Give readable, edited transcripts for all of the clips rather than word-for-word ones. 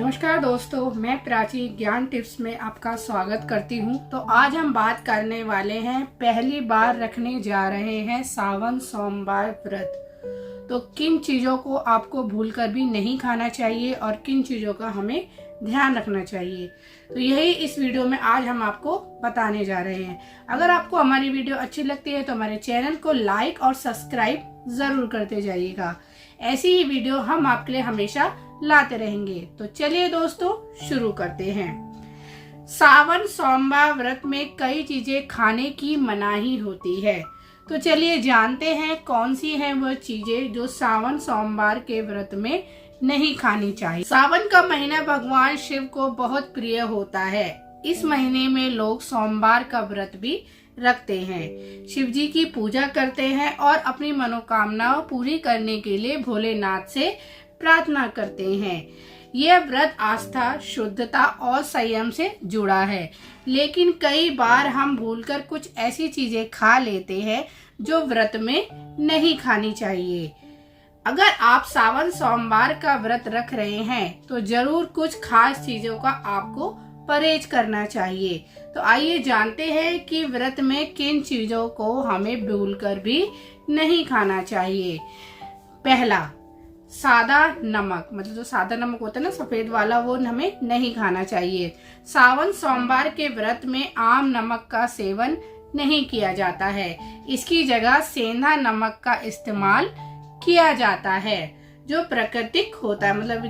नमस्कार दोस्तों, मैं प्राची ज्ञान टिप्स में आपका स्वागत करती हूं। तो आज हम बात करने वाले हैं, पहली बार रखने जा रहे हैं सावन सोमवार व्रत। तो किन चीज़ों को आपको भूलकर भी नहीं खाना चाहिए और किन चीज़ों का हमें ध्यान रखना चाहिए, तो यही इस वीडियो में आज हम आपको बताने जा रहे हैं। अगर आपको हमारी वीडियो अच्छी लगती है तो हमारे चैनल को लाइक और सब्सक्राइब जरूर करते जाइएगा। ऐसी ही वीडियो हम आपके लिए हमेशा लाते रहेंगे। तो चलिए दोस्तों, शुरू करते हैं। सावन सोमवार व्रत में कई चीजें खाने की मनाही होती है, तो चलिए जानते हैं कौन सी है वो चीजें जो सावन सोमवार के व्रत में नहीं खानी चाहिए। सावन का महीना भगवान शिव को बहुत प्रिय होता है। इस महीने में लोग सोमवार का व्रत भी रखते हैं, शिव जी की पूजा करते हैं और अपनी मनोकामनाओं पूरी करने के लिए भोलेनाथ से प्रार्थना करते हैं। यह व्रत आस्था, शुद्धता और संयम से जुड़ा है, लेकिन कई बार हम भूलकर कुछ ऐसी चीजें खा लेते हैं जो व्रत में नहीं खानी चाहिए। अगर आप सावन सोमवार का व्रत रख रहे हैं तो जरूर कुछ खास चीजों का आपको परहेज करना चाहिए। तो आइए जानते हैं कि व्रत में किन चीजों को हमें भूलकर भी नहीं खाना चाहिए। पहला, सादा नमक, मतलब जो सादा नमक होता है ना, सफेद वाला, वो हमें नहीं खाना चाहिए। सावन सोमवार के व्रत में आम नमक का सेवन नहीं किया जाता है, इसकी जगह सेंधा नमक का इस्तेमाल किया जाता है जो प्राकृतिक होता है। मतलब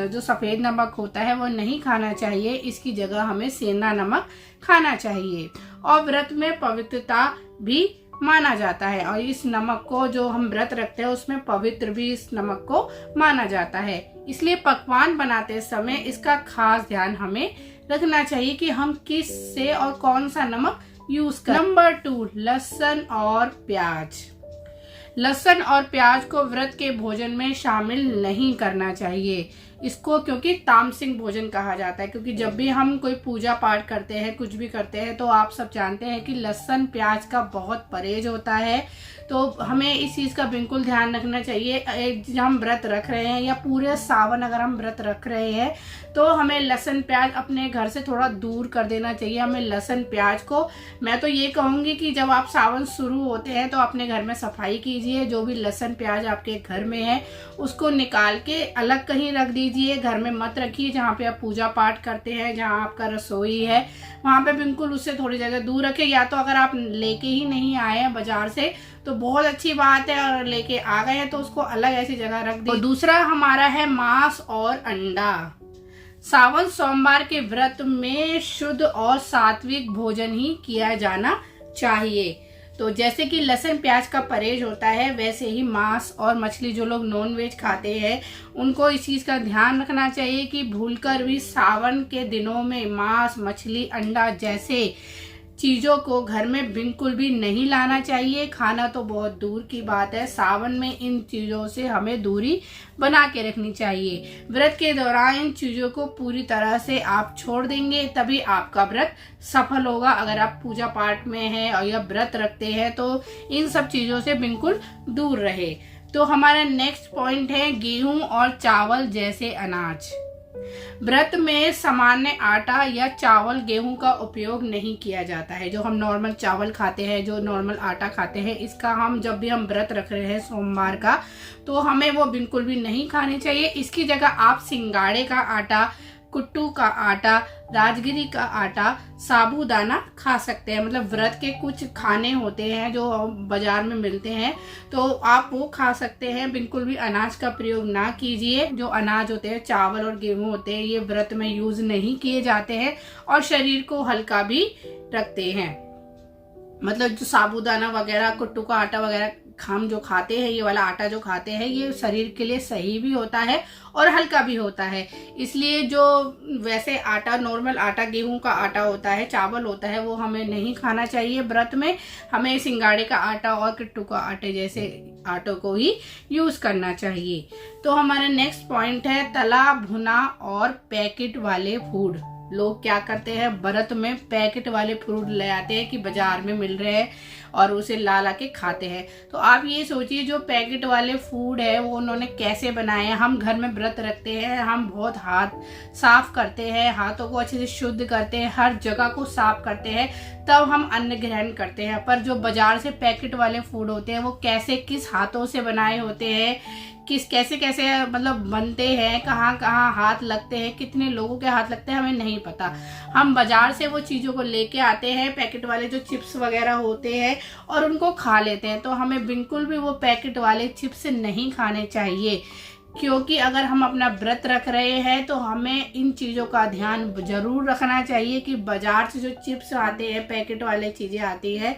जो सफेद नमक होता है वो नहीं खाना चाहिए, इसकी जगह हमें सेंधा नमक खाना चाहिए। और व्रत में पवित्रता भी माना जाता है, और इस नमक को जो हम व्रत रखते हैं उसमें पवित्र भी इस नमक को माना जाता है। इसलिए पकवान बनाते समय इसका खास ध्यान हमें रखना चाहिए कि हम किस से और कौन सा नमक यूज करें। नंबर 2, लहसुन और प्याज। लहसुन और प्याज को व्रत के भोजन में शामिल नहीं करना चाहिए, इसको क्योंकि तामसिक भोजन कहा जाता है। क्योंकि जब भी हम कोई पूजा पाठ करते हैं, कुछ भी करते हैं, तो आप सब जानते हैं कि लहसुन प्याज का बहुत परहेज होता है। तो हमें इस चीज़ का बिल्कुल ध्यान रखना चाहिए। जब हम व्रत रख रहे हैं या पूरे सावन अगर हम व्रत रख रहे हैं तो हमें लहसुन प्याज अपने घर से थोड़ा दूर कर देना चाहिए। हमें लहसुन प्याज को, मैं तो ये कहूँगी कि जब आप सावन शुरू होते हैं तो अपने घर में सफाई कीजिए। जो भी लहसुन प्याज आपके घर में है उसको निकाल के अलग कहीं रख दीजिए, घर में मत रखिए। जहाँ पे आप पूजा पाठ करते हैं, जहाँ आपका रसोई है, वहाँ पे बिल्कुल उससे थोड़ी जगह दूर रखें। या तो अगर आप लेके ही नहीं आए हैं बाजार से तो बहुत अच्छी बात है, और लेके आ गए हैं तो उसको अलग ऐसी जगह रख दीजिए। दूसरा हमारा है मांस और अंडा। सावन सोमवार के व्रत में शुद्ध और सात्विक भोजन ही किया जाना चाहिए। तो जैसे कि लहसुन प्याज का परहेज होता है, वैसे ही मांस और मछली, जो लोग नॉन वेज खाते हैं उनको इस चीज़ का ध्यान रखना चाहिए कि भूलकर भी सावन के दिनों में मांस, मछली, अंडा जैसे चीज़ों को घर में बिल्कुल भी नहीं लाना चाहिए। खाना तो बहुत दूर की बात है, सावन में इन चीज़ों से हमें दूरी बना के रखनी चाहिए। व्रत के दौरान इन चीज़ों को पूरी तरह से आप छोड़ देंगे तभी आपका व्रत सफल होगा। अगर आप पूजा पाठ में हैं और या व्रत रखते हैं तो इन सब चीज़ों से बिल्कुल दूर रहे। तो हमारा नेक्स्ट पॉइंट है गेहूं और चावल जैसे अनाज। व्रत में सामान्य आटा या चावल, गेहूं का उपयोग नहीं किया जाता है। जो हम नॉर्मल चावल खाते हैं, जो नॉर्मल आटा खाते हैं, इसका हम जब भी हम व्रत रख रहे हैं सोमवार का, तो हमें वो बिल्कुल भी नहीं खाने चाहिए। इसकी जगह आप सिंगाड़े का आटा, कुट्टू का आटा, राजगिरी का आटा, साबूदाना खा सकते हैं। मतलब व्रत के कुछ खाने होते हैं जो बाजार में मिलते हैं, तो आप वो खा सकते हैं। बिल्कुल भी अनाज का प्रयोग ना कीजिए। जो अनाज होते हैं, चावल और गेहूं होते हैं, ये व्रत में यूज नहीं किए जाते हैं और शरीर को हल्का भी रखते हैं। मतलब जो साबूदाना वगैरह, कुट्टू का आटा वगैरह हम जो खाते हैं, ये वाला आटा जो खाते हैं, ये शरीर के लिए सही भी होता है और हल्का भी होता है। इसलिए जो वैसे आटा, नॉर्मल आटा, गेहूं का आटा होता है, चावल होता है, वो हमें नहीं खाना चाहिए व्रत में। हमें सिंगाड़े का आटा और कुट्टू का आटे जैसे आटों को ही यूज करना चाहिए। तो हमारा नेक्स्ट पॉइंट है तला भुना और पैकेट वाले फूड। लोग क्या करते हैं, व्रत में पैकेट वाले फ्रूट ले आते हैं कि बाजार में मिल रहे हैं और उसे ला ला के खाते हैं। तो आप ये सोचिए जो पैकेट वाले फूड है वो उन्होंने कैसे बनाए हैं। हम घर में व्रत रखते हैं, हम बहुत हाथ साफ करते हैं, हाथों को अच्छे से शुद्ध करते हैं, हर जगह को साफ करते हैं, तब हम अन्न ग्रहण करते हैं। पर जो बाजार से पैकेट वाले फूड होते हैं वो कैसे किस हाथों से बनाए होते हैं, कैसे कैसे मतलब बनते हैं, कहाँ कहाँ हाथ लगते हैं, कितने लोगों के हाथ लगते हैं हमें नहीं पता। हम बाजार से वो चीज़ों को लेके आते हैं, पैकेट वाले जो चिप्स वगैरह होते हैं, और उनको खा लेते हैं। तो हमें बिल्कुल भी वो पैकेट वाले चिप्स नहीं खाने चाहिए, क्योंकि अगर हम अपना व्रत रख रहे हैं तो हमें इन चीज़ों का ध्यान जरूर रखना चाहिए कि बाजार से जो चिप्स आते हैं, पैकेट वाले चीज़ें आती है,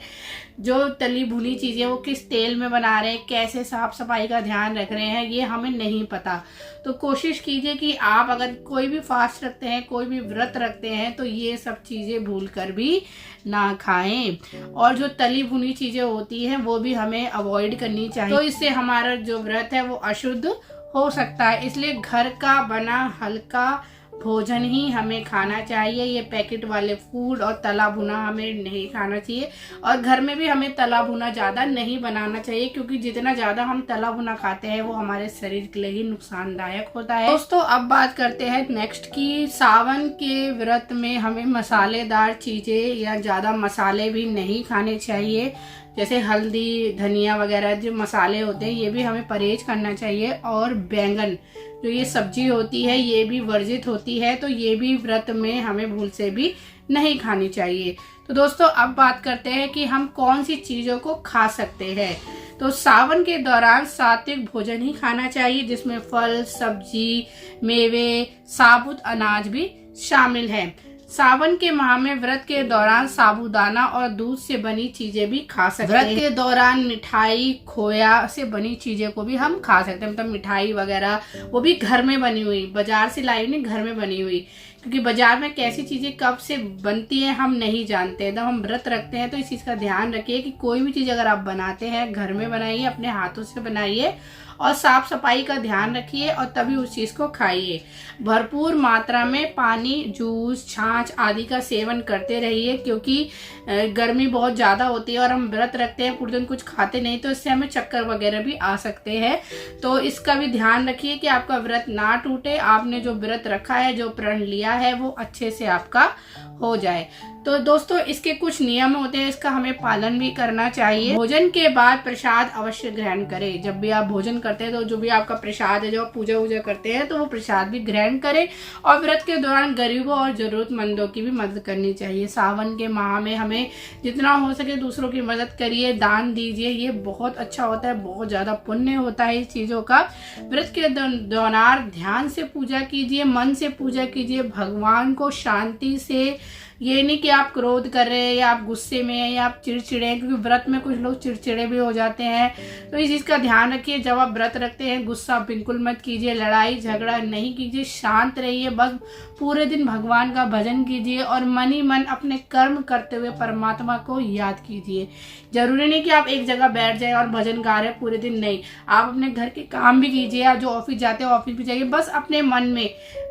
जो तली भुनी चीज़ें, वो किस तेल में बना रहे हैं, कैसे साफ सफाई का ध्यान रख रहे हैं, ये हमें नहीं पता। तो कोशिश कीजिए कि आप अगर कोई भी फास्ट रखते हैं, कोई भी व्रत रखते हैं, तो ये सब चीज़ें भूल कर भी ना खाएं। और जो तली भुनी चीज़ें होती हैं वो भी हमें अवॉइड करनी चाहिए, तो इससे हमारा जो व्रत है वो अशुद्ध हो सकता है। इसलिए घर का बना हल्का भोजन ही हमें खाना चाहिए। ये पैकेट वाले फूड और तला भुना हमें नहीं खाना चाहिए, और घर में भी हमें तला भुना ज़्यादा नहीं बनाना चाहिए, क्योंकि जितना ज़्यादा हम तला भुना खाते हैं वो हमारे शरीर के लिए ही नुकसानदायक होता है। दोस्तों अब बात करते हैं नेक्स्ट की, सावन के व्रत में हमें मसालेदार चीज़ें या ज़्यादा मसाले भी नहीं खाने चाहिए। जैसे हल्दी, धनिया वगैरह जो मसाले होते हैं ये भी हमें परहेज करना चाहिए। और बैंगन जो ये सब्जी होती है ये भी वर्जित होती है, तो ये भी व्रत में हमें भूल से भी नहीं खानी चाहिए। तो दोस्तों अब बात करते हैं कि हम कौन सी चीज़ों को खा सकते हैं। तो सावन के दौरान सात्विक भोजन ही खाना चाहिए, जिसमें फल, सब्जी, मेवे, साबुत अनाज भी शामिल है। सावन के माह में व्रत के दौरान साबूदाना और दूध से बनी चीजें भी खा सकते हैं। व्रत के दौरान मिठाई, खोया से बनी चीजें को भी हम खा सकते हैं, मतलब मिठाई वगैरह, वो भी घर में बनी हुई, बाजार से लाई नहीं, घर में बनी हुई। क्योंकि बाजार में कैसी चीजें कब से बनती हैं हम नहीं जानते। जब हम व्रत रखते हैं तो इस चीज का ध्यान रखिए कि कोई भी चीज अगर आप बनाते हैं घर में बनाइए, अपने हाथों से बनाइए, और साफ सफाई का ध्यान रखिए, और तभी उस चीज को खाइए। भरपूर मात्रा में पानी, जूस, छाछ आदि का सेवन करते रहिए, क्योंकि गर्मी बहुत ज्यादा होती है और हम व्रत रखते हैं, पूरे दिन कुछ खाते नहीं, तो इससे हमें चक्कर वगैरह भी आ सकते हैं। तो इसका भी ध्यान रखिए कि आपका व्रत ना टूटे, आपने जो व्रत रखा है, जो प्रण लिया है, वो अच्छे से आपका हो जाए। तो दोस्तों इसके कुछ नियम होते हैं, इसका हमें पालन भी करना चाहिए। भोजन के बाद प्रसाद अवश्य ग्रहण करें। जब भी आप भोजन करते हैं तो जो भी आपका प्रसाद है, जो आप पूजा वूजा करते हैं, तो वो प्रसाद भी ग्रहण करें। और व्रत के दौरान गरीबों और जरूरतमंदों की भी मदद करनी चाहिए। सावन के माह में हमें जितना हो सके दूसरों की मदद करिए, दान दीजिए, ये बहुत अच्छा होता है, बहुत ज्यादा पुण्य होता है इस चीजों का। व्रत के दौरान ध्यान से पूजा कीजिए, मन से पूजा कीजिए, भगवान को शांति से। ये नहीं कि आप क्रोध कर रहे हैं या आप गुस्से में हैं या आप चिड़चिड़े हैं, क्योंकि व्रत में कुछ लोग चिड़चिड़े भी हो जाते हैं। तो इस चीज़ का ध्यान रखिए, जब आप व्रत रखते हैं गुस्सा बिल्कुल मत कीजिए, लड़ाई झगड़ा नहीं कीजिए, शांत रहिए, बस पूरे दिन भगवान का भजन कीजिए और मन ही मन अपने कर्म करते हुए परमात्मा को याद कीजिए। जरूरी नहीं कि आप एक जगह बैठ जाए और भजन गा रहे हैं पूरे दिन, नहीं, आप अपने घर के काम भी कीजिए, या जो ऑफिस जाते हैं ऑफिस भी जाइए, बस अपने मन में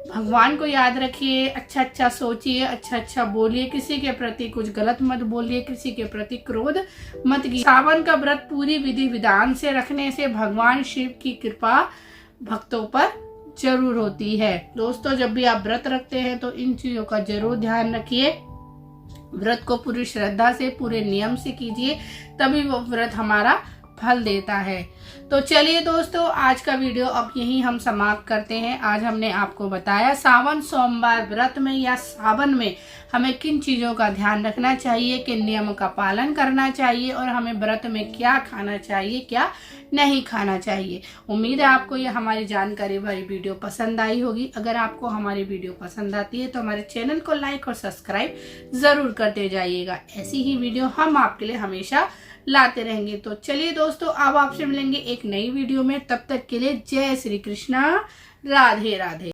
भगवान को याद रखिए, अच्छा अच्छा सोचिए, अच्छा अच्छा बोलिए, किसी के प्रति कुछ गलत मत बोलिए, किसी के प्रति क्रोध मत कीजिए। सावन का व्रत पूरी विधि विधान से रखने से भगवान शिव की कृपा भक्तों पर जरूर होती है। दोस्तों जब भी आप व्रत रखते हैं तो इन चीजों का जरूर ध्यान रखिए। व्रत को पूरी श्रद्धा से, पूरे नियम से कीजिए, तभी वो व्रत हमारा फल देता है। तो चलिए दोस्तों आज का वीडियो अब यही हम समाप्त करते हैं। आज हमने आपको बताया सावन सोमवार व्रत में या सावन में हमें किन चीज़ों का ध्यान रखना चाहिए, किन नियमों का पालन करना चाहिए, और हमें व्रत में क्या खाना चाहिए, क्या नहीं खाना चाहिए। उम्मीद है आपको ये हमारी जानकारी भरी वीडियो पसंद आई होगी। अगर आपको हमारी वीडियो पसंद आती है तो हमारे चैनल को लाइक और सब्सक्राइब जरूर करते जाइएगा। ऐसी ही वीडियो हम आपके लिए हमेशा लाते रहेंगे। तो चलिए दोस्तों अब आपसे मिलेंगे एक नई वीडियो में, तब तक के लिए जय श्री कृष्णा, राधे राधे।